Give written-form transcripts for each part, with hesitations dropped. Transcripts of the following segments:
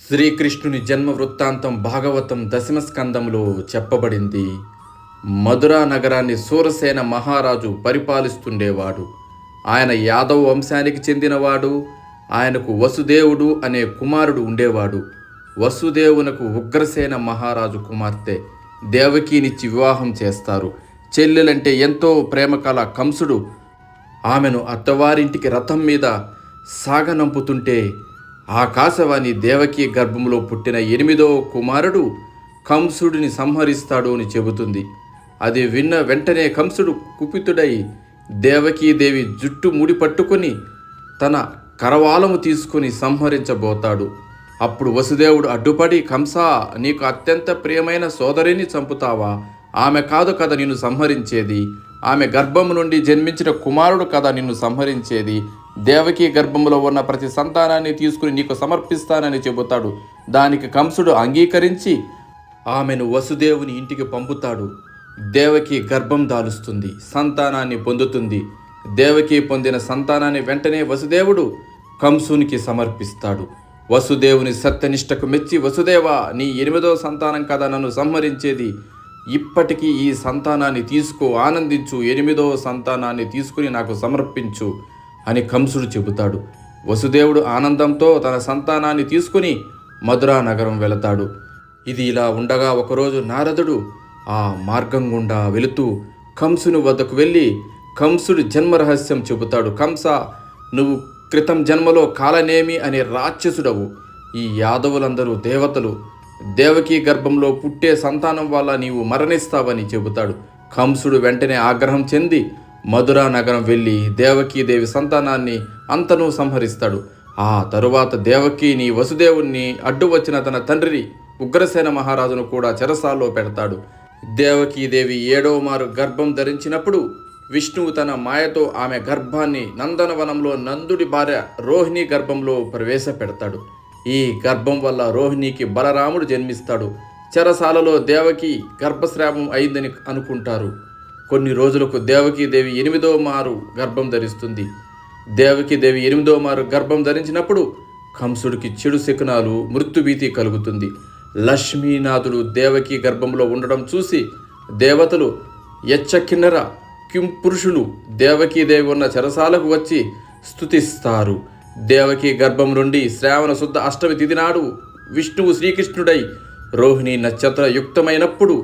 శ్రీకృష్ణుని జన్మ వృత్తాంతం భాగవతం దశమ స్కందంలో చెప్పబడింది. మధురా నగరాన్ని సూరసేన మహారాజు పరిపాలిస్తుండేవాడు. ఆయన యాదవ వంశానికి చెందినవాడు. ఆయనకు వసుదేవుడు అనే కుమారుడు ఉండేవాడు. వసుదేవునకు ఉగ్రసేన మహారాజు కుమార్తె దేవకీనిచ్చి వివాహం చేస్తారు. చెల్లెలంటే ఎంతో ప్రేమ కల కంసుడు ఆమెను అత్తవారింటికి రథం మీద సాగనంపుతుంటే ఆకాశవాణి దేవకీ గర్భంలో పుట్టిన 8వ కుమారుడు కంసుడిని సంహరిస్తాడు అని చెబుతుంది. అది విన్న వెంటనే కంసుడు కుపితుడై దేవకీదేవి జుట్టు ముడిపట్టుకొని తన కరవాలము తీసుకుని సంహరించబోతాడు. అప్పుడు వసుదేవుడు అడ్డుపడి, కంసా, నీకు అత్యంత ప్రియమైన సోదరిని చంపుతావా? ఆమె కాదు కదా నిన్ను సంహరించేది. ఆమె గర్భము నుండి జన్మించిన కుమారుడు కదా నిన్ను సంహరించేది. దేవకీ గర్భంలో ఉన్న ప్రతి సంతానాన్ని తీసుకుని నీకు సమర్పిస్తానని చెబుతాడు. దానికి కంసుడు అంగీకరించి ఆమెను వసుదేవుని ఇంటికి పంపుతాడు. దేవకి గర్భం దాలుస్తుంది, సంతానాన్ని పొందుతుంది. దేవకి పొందిన సంతానాన్ని వెంటనే వసుదేవుడు కంసునికి సమర్పిస్తాడు. వసుదేవుని సత్యనిష్టకు మెచ్చి, వసుదేవా, నీ 8వ సంతానం కదా నన్ను సంహరించేది. ఇప్పటికీ ఈ సంతానాన్ని తీసుకో, ఆనందించు. 8వ సంతానాన్ని తీసుకుని నాకు సమర్పించు అని కంసుడు చెబుతాడు. వసుదేవుడు ఆనందంతో తన సంతానాన్ని తీసుకుని మధురా నగరం వెళతాడు. ఇది ఇలా ఉండగా ఒకరోజు నారదుడు ఆ మార్గం గుండా వెళుతూ కంసుని వద్దకు వెళ్ళి కంసుడి జన్మరహస్యం చెబుతాడు. కంస, నువ్వు క్రితం జన్మలో కాలనేమి అనే రాక్షసుడవు. ఈ యాదవులందరూ దేవతలు. దేవకీ గర్భంలో పుట్టే సంతానం వల్ల నీవు మరణిస్తావని చెబుతాడు. కంసుడు వెంటనే ఆగ్రహం చెంది మధురా నగరం వెళ్ళి దేవకీదేవి సంతానాన్ని అంతనూ సంహరిస్తాడు. ఆ తరువాత దేవకీని, వసుదేవుణ్ణి అడ్డు వచ్చిన తన తండ్రి ఉగ్రసేన మహారాజును కూడా చెరసాల్లో పెడతాడు. దేవకీదేవి 7వ మారు గర్భం ధరించినప్పుడు విష్ణువు తన మాయతో ఆమె గర్భాన్ని నందనవనంలో నందుడి భార్య రోహిణి గర్భంలో ప్రవేశపెడతాడు. ఈ గర్భం వల్ల రోహిణికి బలరాముడు జన్మిస్తాడు. చెరసాలలో దేవకి గర్భస్రావం అయిందని అనుకుంటారు. కొన్ని రోజులకు దేవకీదేవి 8వ మారు గర్భం ధరిస్తుంది. దేవకీదేవి 8వ మారు గర్భం ధరించినప్పుడు కంసుడికి చెడు శకునాలు, మృత్యుభీతి కలుగుతుంది. లక్ష్మీనాథుడు దేవకీ గర్భంలో ఉండడం చూసి దేవతలు, యచ్చ, కిన్నర, కింపురుషులు దేవకీదేవి ఉన్న చెరసాలకు వచ్చి స్తుతిస్తారు. దేవకీ గర్భం నుండి శ్రావణ శుద్ధ అష్టమి తిథి నాడు విష్ణువు శ్రీకృష్ణుడై రోహిణి నక్షత్ర యుక్తమైనప్పుడు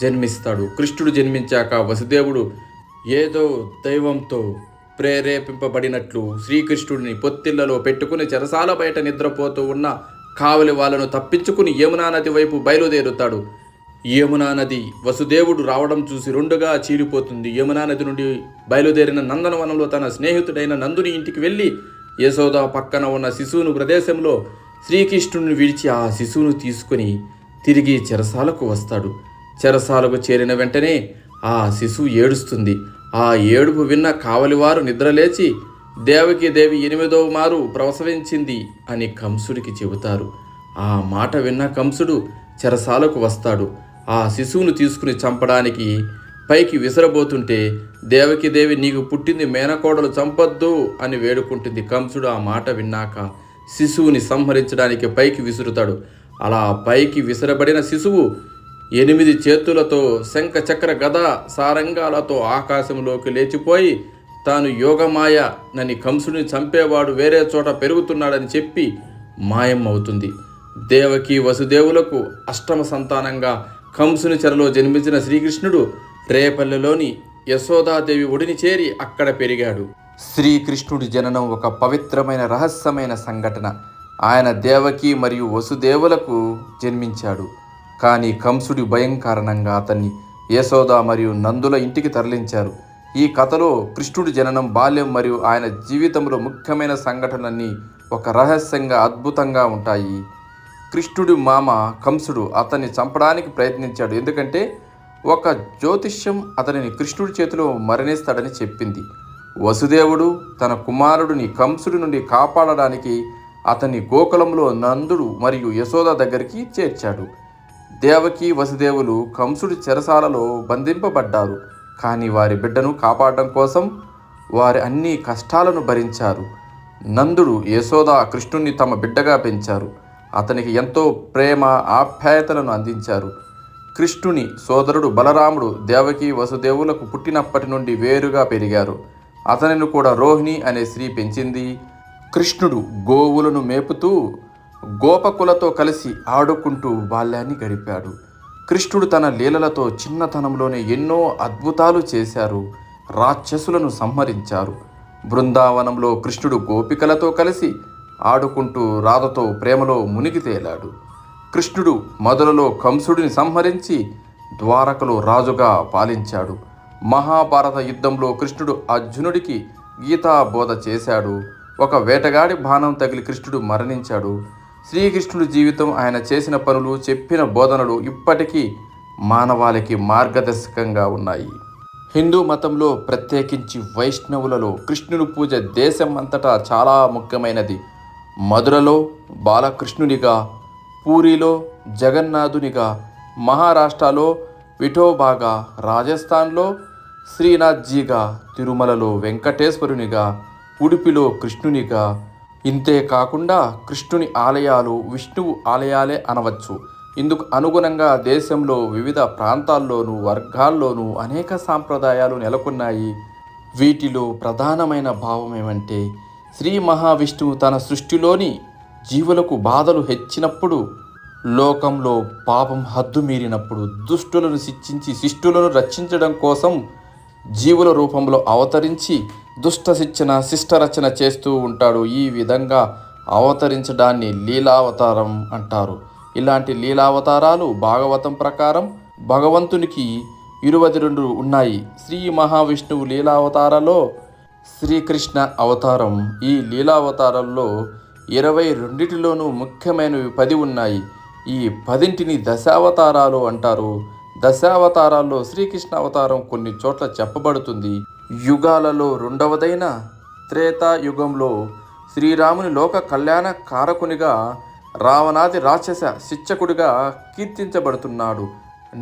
జన్మిస్తాడు. కృష్ణుడు జన్మించాక వసుదేవుడు ఏదో దైవంతో ప్రేరేపింపబడినట్లు శ్రీకృష్ణుడిని పొత్తిళ్లలో పెట్టుకుని చెరసాల బయట నిద్రపోతూ ఉన్న కావలి వాళ్ళను తప్పించుకుని యమునా నది వైపు బయలుదేరుతాడు. యమునా నది వసుదేవుడు రావడం చూసి రెండుగా చీలిపోతుంది. యమునా నది నుండి బయలుదేరిన నందనవనంలో తన స్నేహితుడైన నందుని ఇంటికి వెళ్ళి యశోద పక్కన ఉన్న శిశువును ప్రదేశంలో శ్రీకృష్ణుడిని విడిచి ఆ శిశువును తీసుకుని తిరిగి చెరసాలకు వస్తాడు. చెరసాలకు చేరిన వెంటనే ఆ శిశువు ఏడుస్తుంది. ఆ ఏడుపు విన్న కావలివారు నిద్రలేచి దేవకీదేవి 8వ మారు ప్రసవించింది అని కంసుడికి చెబుతారు. ఆ మాట విన్న కంసుడు చెరసాలకు వస్తాడు. ఆ శిశువును తీసుకుని చంపడానికి పైకి విసరబోతుంటే దేవకీదేవి, నీకు పుట్టింది మేనకోడలు, చంపొద్దు అని వేడుకుంటుంది. కంసుడు ఆ మాట విన్నాక శిశువుని సంహరించడానికి పైకి విసురుతాడు. అలా పైకి విసరబడిన శిశువు 8 చేతులతో శంఖ, చక్ర, గద, సారంగాలతో ఆకాశంలోకి లేచిపోయి తాను యోగమాయ నని కంసుడిని చంపేవాడు వేరే చోట పెరుగుతున్నాడని చెప్పి మాయం అవుతుంది. దేవకి వసుదేవులకు 8వ సంతానంగా కంసుని చెరలో జన్మించిన శ్రీకృష్ణుడు రేపల్లెలోని యశోదాదేవి ఒడిని చేరి అక్కడ పెరిగాడు. శ్రీకృష్ణుడి జననం ఒక పవిత్రమైన రహస్యమైన సంఘటన. ఆయన దేవకి మరియు వసుదేవులకు జన్మించాడు. కానీ కంసుడి భయం కారణంగా అతన్ని యశోద మరియు నందుల ఇంటికి తరలించారు. ఈ కథలో కృష్ణుడి జననం, బాల్యం మరియు ఆయన జీవితంలో ముఖ్యమైన సంఘటనలన్నీ ఒక రహస్యంగా అద్భుతంగా ఉంటాయి. కృష్ణుడి మామ కంసుడు అతన్ని చంపడానికి ప్రయత్నించాడు. ఎందుకంటే ఒక జ్యోతిష్యం అతనిని కృష్ణుడి చేతిలో మరణిస్తాడని చెప్పింది. వసుదేవుడు తన కుమారుడిని కంసుడి నుండి కాపాడడానికి అతన్ని గోకులంలో నందుడు మరియు యశోద దగ్గరికి చేర్చాడు. దేవకి, వసుదేవులు కంసుడి చెరసాలలో బంధింపబడ్డారు. కానీ వారి బిడ్డను కాపాడడం కోసం వారి అన్ని కష్టాలను భరించారు. నందుడు, యశోద కృష్ణుణ్ణి తమ బిడ్డగా పెంచారు. అతనికి ఎంతో ప్రేమ ఆప్యాయతలను అందించారు. కృష్ణుని సోదరుడు బలరాముడు దేవకి వసుదేవులకు పుట్టినప్పటి నుండి వేరుగా పెరిగారు. అతనిని కూడా రోహిణి అనే స్త్రీ పెంచింది. కృష్ణుడు గోవులను మేపుతూ గోపకులతో కలిసి ఆడుకుంటూ బాల్యాన్ని గడిపాడు. కృష్ణుడు తన లీలలతో చిన్నతనంలోనే ఎన్నో అద్భుతాలు చేశారు. రాక్షసులను సంహరించారు. బృందావనంలో కృష్ణుడు గోపికలతో కలిసి ఆడుకుంటూ రాధతో ప్రేమలో మునిగి తేలాడు. కృష్ణుడు మధురలో కంసుడిని సంహరించి ద్వారకలో రాజుగా పాలించాడు. మహాభారత యుద్ధంలో కృష్ణుడు అర్జునుడికి గీతా బోధ చేశాడు. ఒక వేటగాడి బాణం తగిలి కృష్ణుడు మరణించాడు. శ్రీకృష్ణుడి జీవితం, ఆయన చేసిన పనులు, చెప్పిన బోధనలు ఇప్పటికీ మానవాళికి మార్గదర్శకంగా ఉన్నాయి. హిందూ మతంలో ప్రత్యేకించి వైష్ణవులలో కృష్ణుని పూజ దేశం అంతటా చాలా ముఖ్యమైనది. మధురలో బాలకృష్ణునిగా, పూరిలో జగన్నాథునిగా, మహారాష్ట్రలో విఠోబాగా, రాజస్థాన్లో శ్రీనాథ్జీగా, తిరుమలలో వెంకటేశ్వరునిగా, ఉడిపిలో కృష్ణునిగా. ఇంతే కాకుండా కృష్ణుని ఆలయాలు విష్ణువు ఆలయాలే అనవచ్చు. ఇందుకు అనుగుణంగా దేశంలో వివిధ ప్రాంతాల్లోనూ వర్గాల్లోనూ అనేక సాంప్రదాయాలు నెలకొన్నాయి. వీటిలో ప్రధానమైన భావం ఏమంటే, శ్రీ మహావిష్ణువు తన సృష్టిలోని జీవులకు బాధలు హెచ్చినప్పుడు, లోకంలో పాపం హద్దు మీరినప్పుడు దుష్టులను శిక్షించి శిష్టులను రక్షించడం కోసం జీవుల రూపంలో అవతరించి దుష్ట శిష్టరచన చేస్తూ ఉంటాడు. ఈ విధంగా అవతరించడాన్ని లీలావతారం అంటారు. ఇలాంటి లీలావతారాలు భాగవతం ప్రకారం భగవంతునికి 22 ఉన్నాయి. శ్రీ మహావిష్ణువు లీలావతారలో శ్రీకృష్ణ అవతారం. ఈ లీలావతారంలో 22లోనూ ముఖ్యమైనవి 10 ఉన్నాయి. ఈ 10ంటిని దశావతారాలు అంటారు. దశావతారాల్లో శ్రీకృష్ణ అవతారం కొన్ని చోట్ల చెప్పబడుతుంది. యుగాలలో రెండవదైన త్రేతాయుగంలో శ్రీరాముని లోక కళ్యాణ కారకునిగా, రావణాది రాక్షస శిక్షకుడిగా కీర్తించబడుతున్నాడు.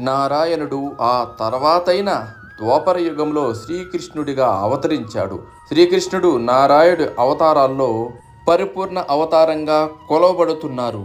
నారాయణుడు ఆ తర్వాతైన ద్వాపర యుగంలో శ్రీకృష్ణుడిగా అవతరించాడు. శ్రీకృష్ణుడు నారాయణుడి అవతారాల్లో పరిపూర్ణ అవతారంగా కొలవబడుతున్నారు.